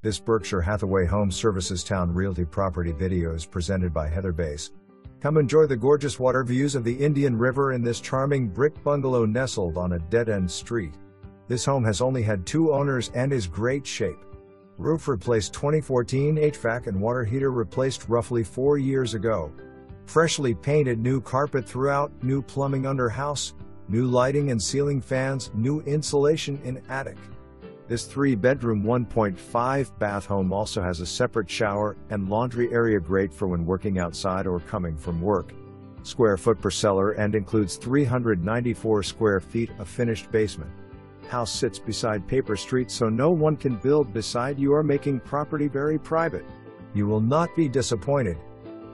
This Berkshire Hathaway HomeServices Towne Realty property video is presented by Hathaway. Come enjoy the gorgeous water views of the Indian River in this charming brick bungalow nestled on a dead-end street. This home has only had 2 owners and is great shape. Roof replaced 2014, HVAC and water heater replaced roughly 4 years ago. Freshly painted, new carpet throughout, new plumbing under house, new lighting and ceiling fans, new insulation in attic. This 3-bedroom 1.5 bath home also has a separate shower and laundry area, great for when working outside or coming from work. Square foot per cellar and includes 394 square feet of finished basement. House sits beside paper street so no one can build beside you, or making property very private. You will not be disappointed.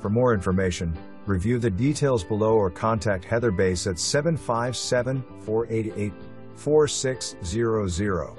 For more information, review the details below or contact Hathaway at 757-488-4600.